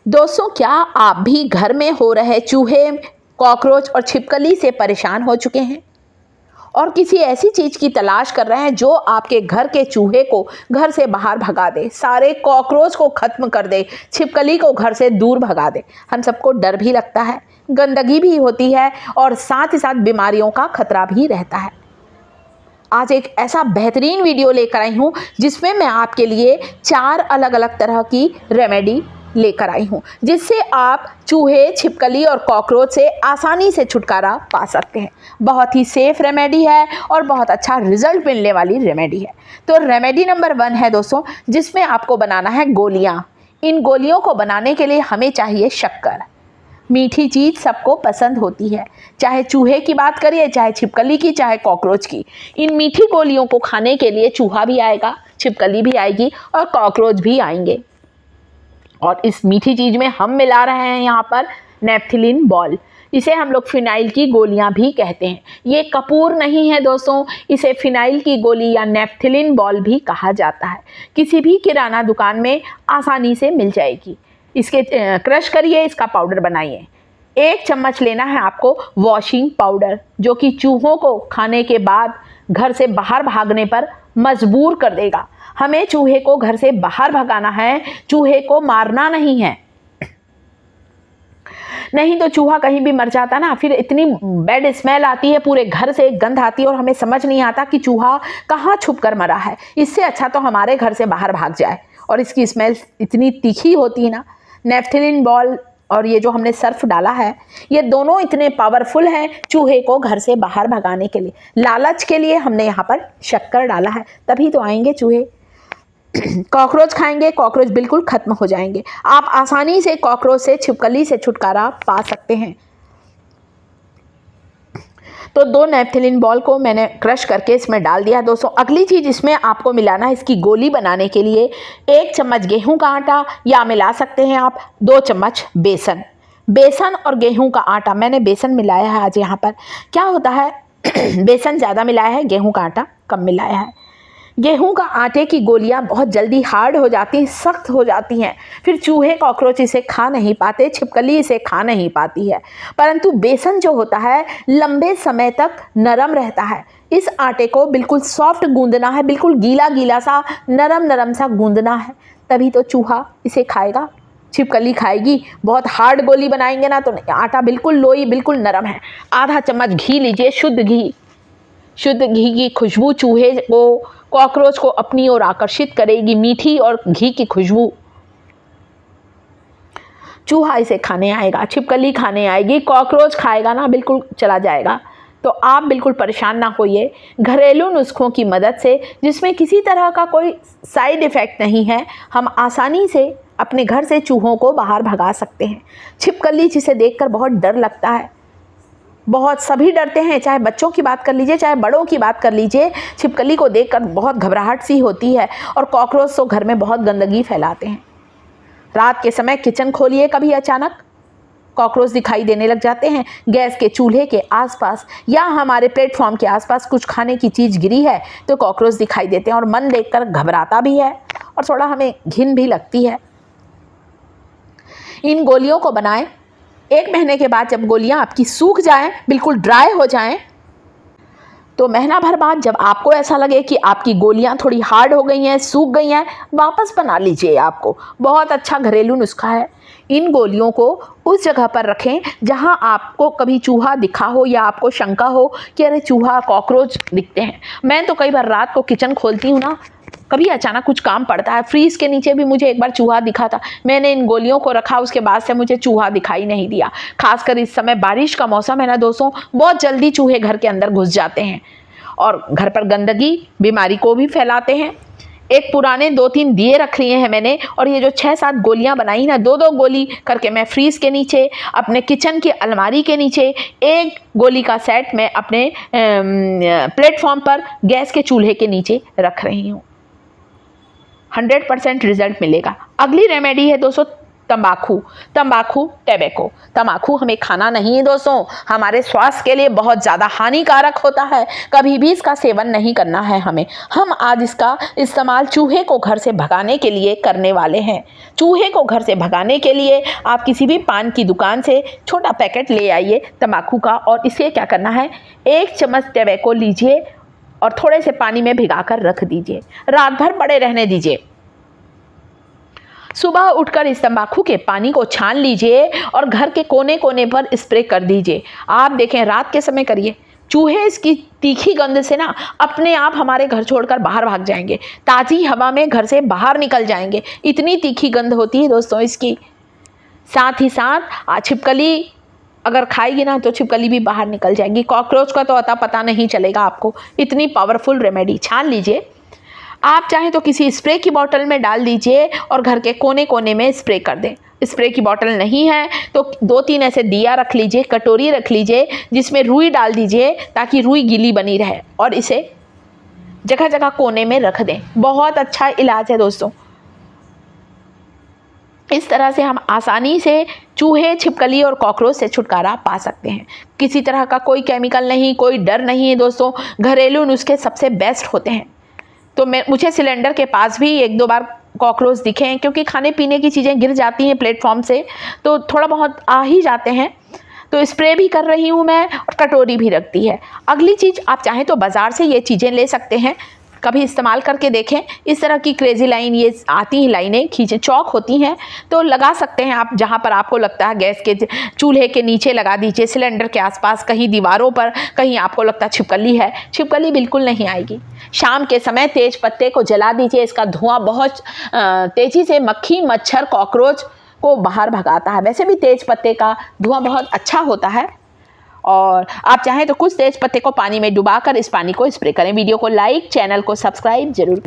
दोस्तों, क्या आप भी घर में हो रहे चूहे, कॉकरोच और छिपकली से परेशान हो चुके हैं और किसी ऐसी चीज की तलाश कर रहे हैं जो आपके घर के चूहे को घर से बाहर भगा दे, सारे कॉकरोच को खत्म कर दे, छिपकली को घर से दूर भगा दे। हम सबको डर भी लगता है, गंदगी भी होती है और साथ ही साथ बीमारियों का खतरा भी रहता है। आज एक ऐसा बेहतरीन वीडियो लेकर आई हूँ जिसमें मैं आपके लिए 4 अलग अलग तरह की रेमेडी लेकर आई हूँ, जिससे आप चूहे, छिपकली और कॉकरोच से आसानी से छुटकारा पा सकते हैं। बहुत ही सेफ रेमेडी है और बहुत अच्छा रिजल्ट मिलने वाली रेमेडी है। तो रेमेडी नंबर 1 है दोस्तों, जिसमें आपको बनाना है गोलियाँ। इन गोलियों को बनाने के लिए हमें चाहिए शक्कर। मीठी चीज़ सबको पसंद होती है, चाहे चूहे की बात करिए, चाहे छिपकली की, चाहे कॉकरोच की। इन मीठी गोलियों को खाने के लिए चूहा भी आएगा, छिपकली भी आएगी और कॉकरोच भी आएंगे। और इस मीठी चीज़ में हम मिला रहे हैं यहाँ पर नेफ्थिलिन बॉल। इसे हम लोग फिनाइल की गोलियां भी कहते हैं। ये कपूर नहीं है दोस्तों, इसे फिनाइल की गोली या नेफ्थिलिन बॉल भी कहा जाता है। किसी भी किराना दुकान में आसानी से मिल जाएगी। इसके क्रश करिए, इसका पाउडर बनाइए। 1 चम्मच लेना है आपको वॉशिंग पाउडर, जो कि चूहों को खाने के बाद घर से बाहर भागने पर मजबूर कर देगा। हमें चूहे को घर से बाहर भगाना है, चूहे को मारना नहीं है। नहीं तो चूहा कहीं भी मर जाता ना, फिर इतनी बैड स्मेल आती है, पूरे घर से गंध आती है और हमें समझ नहीं आता कि चूहा कहाँ छुप कर मरा है। इससे अच्छा तो हमारे घर से बाहर भाग जाए। और इसकी स्मेल इतनी तीखी होती है ना। नेफ्थिलिन बॉल और ये जो हमने सर्फ डाला है, ये दोनों इतने पावरफुल हैं चूहे को घर से बाहर भगाने के लिए। लालच के लिए हमने यहाँ पर शक्कर डाला है, तभी तो आएंगे चूहे। कॉकरोच खाएंगे, कॉकरोच बिल्कुल खत्म हो जाएंगे। आप आसानी से कॉकरोच से, छिपकली से छुटकारा पा सकते हैं। तो 2 नेफ्थिलिन बॉल को मैंने क्रश करके इसमें डाल दिया दोस्तों। अगली चीज़ इसमें आपको मिलाना है, इसकी गोली बनाने के लिए 1 चम्मच गेहूं का आटा, या मिला सकते हैं आप 2 चम्मच बेसन। बेसन और गेहूं का आटा, मैंने बेसन मिलाया है आज यहाँ पर। क्या होता है बेसन ज़्यादा मिलाया है, गेहूं का आटा कम मिलाया है। गेहूं का आटे की गोलियां बहुत जल्दी हार्ड हो जाती हैं, सख्त हो जाती हैं, फिर चूहे कॉकरोच इसे खा नहीं पाते, छिपकली इसे खा नहीं पाती है। परंतु बेसन जो होता है लंबे समय तक नरम रहता है। इस आटे को बिल्कुल सॉफ्ट गूंदना है, बिल्कुल गीला गीला सा, नरम नरम सा गूंदना है, तभी तो चूहा इसे खाएगा, छिपकली खाएगी। बहुत हार्ड गोली बनाएंगे ना तो आटा बिल्कुल लोई, बिल्कुल नरम है। आधा चम्मच घी लीजिए, शुद्ध घी। शुद्ध घी की खुशबू चूहे को, कॉकरोच को अपनी ओर आकर्षित करेगी। मीठी और घी की खुशबू, चूहा इसे खाने आएगा, छिपकली खाने आएगी, कॉकरोच खाएगा ना, बिल्कुल चला जाएगा। तो आप बिल्कुल परेशान ना होइए। घरेलू नुस्खों की मदद से, जिसमें किसी तरह का कोई साइड इफ़ेक्ट नहीं है, हम आसानी से अपने घर से चूहों को बाहर भगा सकते हैं। छिपकली जिसे देखकर बहुत डर लगता है, बहुत सभी डरते हैं, चाहे बच्चों की बात कर लीजिए, चाहे बड़ों की बात कर लीजिए, छिपकली को देखकर बहुत घबराहट सी होती है। और कॉकरोच तो घर में बहुत गंदगी फैलाते हैं। रात के समय किचन खोलिए, कभी अचानक कॉकरोच दिखाई देने लग जाते हैं। गैस के चूल्हे के आसपास या हमारे प्लेटफॉर्म के आसपास कुछ खाने की चीज़ गिरी है तो कॉकरोच दिखाई देते हैं और मन देखकर घबराता भी है और थोड़ा हमें घिन भी लगती है। इन गोलियों को बनाएं। 1 महीने के बाद जब गोलियां आपकी सूख जाएं, बिल्कुल ड्राई हो जाएं, तो महीना भर बाद जब आपको ऐसा लगे कि आपकी गोलियां थोड़ी हार्ड हो गई हैं, सूख गई हैं, वापस बना लीजिए। आपको बहुत अच्छा घरेलू नुस्खा है। इन गोलियों को उस जगह पर रखें जहां आपको कभी चूहा दिखा हो या आपको शंका हो कि अरे चूहा, कॉकरोच दिखते हैं। मैं तो कई बार रात को किचन खोलती हूँ ना, कभी अचानक कुछ काम पड़ता है। फ्रीज के नीचे भी मुझे एक बार चूहा दिखा था, मैंने इन गोलियों को रखा, उसके बाद से मुझे चूहा दिखाई नहीं दिया। खासकर इस समय बारिश का मौसम है ना दोस्तों, बहुत जल्दी चूहे घर के अंदर घुस जाते हैं और घर पर गंदगी, बीमारी को भी फैलाते हैं। एक पुराने 2-3 दिए रख लिए हैं मैंने, और ये जो 6-7 गोलियां बनाई ना, 2-2 गोली करके मैं फ्रीज के नीचे, अपने किचन की अलमारी के नीचे, 1 गोली का सेट मैं अपने प्लेटफॉर्म पर गैस के चूल्हे के नीचे रख रही हूँ। 100% रिजल्ट मिलेगा। अगली रेमेडी है दोस्तों तंबाकू, तंबाकू टैबेको। तंबाकू हमें खाना नहीं है दोस्तों, हमारे स्वास्थ्य के लिए बहुत ज़्यादा हानिकारक होता है, कभी भी इसका सेवन नहीं करना है हमें। हम आज इसका इस्तेमाल चूहे को घर से भगाने के लिए करने वाले हैं। चूहे को घर से भगाने के लिए आप किसी भी पान की दुकान से छोटा पैकेट ले आइए तंबाकू का, और इसे क्या करना है, 1 चम्मच टैबेको लीजिए और थोड़े से पानी में भिगाकर रख दीजिए, रात भर पड़े रहने दीजिए। सुबह उठकर इस तंबाकू के पानी को छान लीजिए और घर के कोने कोने पर स्प्रे कर दीजिए। आप देखें, रात के समय करिए, चूहे इसकी तीखी गंध से ना अपने आप हमारे घर छोड़कर बाहर भाग जाएंगे, ताज़ी हवा में घर से बाहर निकल जाएंगे, इतनी तीखी गंध होती है दोस्तों इसकी। साथ ही साथ छिपकली अगर खाएगी ना तो छिपकली भी बाहर निकल जाएगी। कॉकरोच का तो अता पता नहीं चलेगा आपको, इतनी पावरफुल रेमेडी। छान लीजिए, आप चाहें तो किसी स्प्रे की बोतल में डाल दीजिए और घर के कोने कोने में स्प्रे कर दें। स्प्रे की बोतल नहीं है तो 2-3 ऐसे दिया रख लीजिए, कटोरी रख लीजिए, जिसमें रुई डाल दीजिए ताकि रुई गीली बनी रहे, और इसे जगह जगह कोने में रख दें। बहुत अच्छा इलाज है दोस्तों। इस तरह से हम आसानी से चूहे, छिपकली और कॉकरोच से छुटकारा पा सकते हैं। किसी तरह का कोई केमिकल नहीं, कोई डर नहीं है दोस्तों। घरेलू नुस्खे सबसे बेस्ट होते हैं। तो मुझे सिलेंडर के पास भी 1-2 बार कॉकरोच दिखे हैं, क्योंकि खाने पीने की चीज़ें गिर जाती हैं प्लेटफॉर्म से, तो थोड़ा बहुत आ ही जाते हैं। तो स्प्रे भी कर रही हूँ मैं और कटोरी भी रखती है। अगली चीज़, आप चाहें तो बाज़ार से ये चीज़ें ले सकते हैं, कभी इस्तेमाल करके देखें। इस तरह की क्रेजी लाइन ये आती हैं, लाइनें खींचे चौक होती हैं, तो लगा सकते हैं आप जहाँ पर आपको लगता है। गैस के चूल्हे के नीचे लगा दीजिए, सिलेंडर के आसपास, कहीं दीवारों पर, कहीं आपको लगता है छिपकली है, छिपकली बिल्कुल नहीं आएगी। शाम के समय तेज पत्ते को जला दीजिए, इसका धुआं बहुत तेज़ी से मक्खी, मच्छर, कॉकरोच को बाहर भगाता है। वैसे भी तेज पत्ते का धुआं बहुत अच्छा होता है। और आप चाहें तो कुछ तेज पत्ते को पानी में डुबाकर इस पानी को स्प्रे करें। वीडियो को लाइक, चैनल को सब्सक्राइब जरूर करें।